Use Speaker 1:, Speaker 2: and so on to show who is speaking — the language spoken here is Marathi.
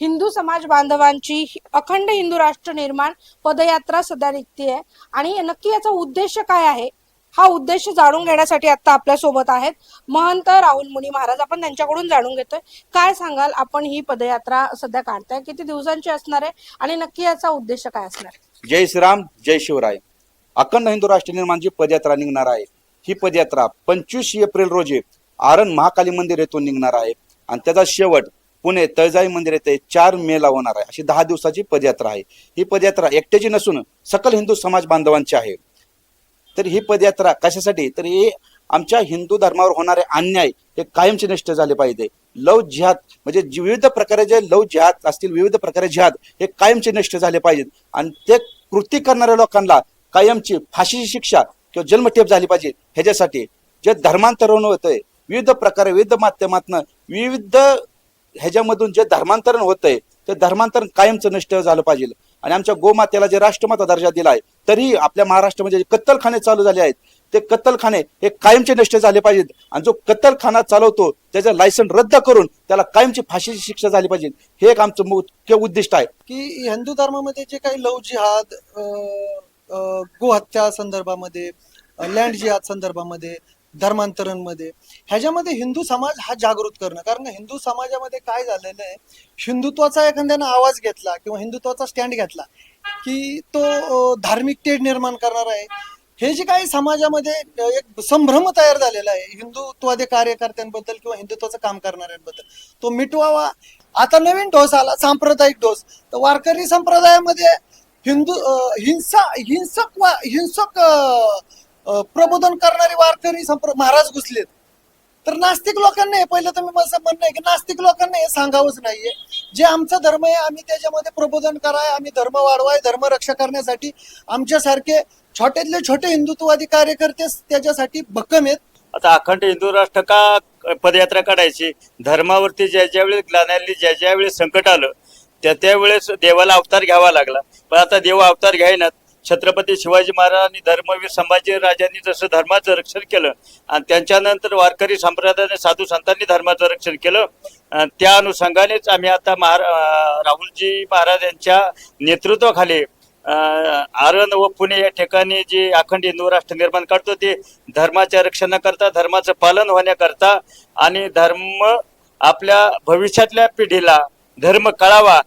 Speaker 1: हिंदू समाज बांधवांची अखंड हिंदू राष्ट्र निर्माण पदयात्रा सध्या निघतीये आणि नक्की याचा उद्देश काय आहे हा उद्देश जाणून घेण्यासाठी आता आपल्या सोबत आहेत महंत राहुल मुनी महाराज. आपण त्यांच्याकडून जाणून घेतोय. काय सांगाल, आपण ही पदयात्रा सध्या काढताय, किती दिवसांची असणार आहे आणि नक्की याचा उद्देश काय असणार आहे?
Speaker 2: जय श्रीराम, जय शिवराय. अखंड हिंदू राष्ट्र निर्माणची पदयात्रा निघणार आहे. ही पदयात्रा 25 एप्रिल रोजी आरण महाकाली मंदिर येथून निघणार आहे आणि त्याचा शेवट पुणे तळजाई मंदिर येथे 4 मे ला होणार आहे. अशी 10 दिवसाची पदयात्रा आहे. ही पदयात्रा एकट्याची नसून सकल हिंदू समाज बांधवांची आहे. तर ही पदयात्रा कशासाठी, तर हे आमच्या हिंदू धर्मावर होणारे अन्याय हे कायमचे नष्ट झाले पाहिजे. लव जिहाद म्हणजे विविध प्रकारे जे लव जिहाद असतील, विविध प्रकारे जिहाद हे कायमचे नष्ट झाले पाहिजेत आणि ते कृती करणाऱ्या लोकांना कायमची फाशीची शिक्षा किंवा जन्मठेप झाली पाहिजे. ह्याच्यासाठी जे धर्मांतरण होतंय विविध प्रकारे, विविध माध्यमातून, विविध ह्याच्यामधून जे धर्मांतरण होतंय ते धर्मांतरण कायमचं नष्ट झालं पाहिजे. आणि आमच्या गोमातेला जे राष्ट्रमाता दर्जा दिलाय तरी आपल्या महाराष्ट्रामध्ये जे कत्तलखाने चालू झाले आहेत ते कत्तलखाने हे कायमचे नष्ट झाले पाहिजेत आणि जो कत्तलखाना चालवतो त्याचं लायसन रद्द करून त्याला कायमची फाशीची शिक्षा झाली पाहिजे. हे एक आमचं मुख्य उद्दिष्ट आहे
Speaker 3: की हिंदू धर्मामध्ये जे काही लव जिहाद, गोहत्या संदर्भामध्ये, लँड जिहाद संदर्भामध्ये, धर्मांतरणमध्ये, ह्याच्यामध्ये हिंदू समाज हा जागृत करणं. कारण हिंदू समाजामध्ये काय झालेलं आहे, हिंदुत्वाचा एखाद्यानं आवाज घेतला किंवा हिंदुत्वाचा स्टँड घेतला की तो धार्मिक तेढ निर्माण करणार आहे. हे जे काही समाजामध्ये एक संभ्रम तयार झालेला आहे हिंदुत्वादी कार्यकर्त्यांबद्दल किंवा हिंदुत्वाचं काम करणाऱ्यांबद्दल, तो मिटवावा. आता नवीन ढोस आला, सांप्रदायिक ढोस. तर वारकरी संप्रदायामध्ये हिंसक प्रबोधन करणारे वारकरी महाराज घुसलेत. तर नास्तिक लोकांना हे पहिलं तर मी माझं म्हणणं आहे की नास्तिक लोकांना हे सांगावंच नाहीये. जे आमचा धर्म आहे आम्ही त्याच्यामध्ये प्रबोधन कराय, आम्ही धर्म वाढवाय, धर्म रक्षा करण्यासाठी आमच्यासारखे छोट्यातले छोटे हिंदुत्ववादी कार्यकर्ते त्याच्यासाठी भक्कम आहेत.
Speaker 4: आता अखंड हिंदू राष्ट्र का पदयात्रा काढायची, धर्मावरती ज्या वेळेस ग्लानी, ज्या वेळेस संकट आलं त्यावेळेस देवाला अवतार घ्यावा लागला. पण आता देव अवतार घ्यायनात. छत्रपती शिवाजी महाराजांनी, धर्मवीर संभाजी राजांनी जसं धर्माचं रक्षण केलं आणि त्यांच्यानंतर वारकरी संप्रदायाने, साधू संतांनी धर्माचं रक्षण केलं. त्या अनुषंगानेच आम्ही आता राहुलजी महाराज यांच्या नेतृत्वाखाली आरण व पुणे या ठिकाणी जे अखंड हिंदू राष्ट्र निर्माण करतो ते धर्माच्या रक्षणाकरता, धर्माचं पालन होण्याकरता आणि धर्म आपल्या भविष्यातल्या पिढीला धर्म कळावा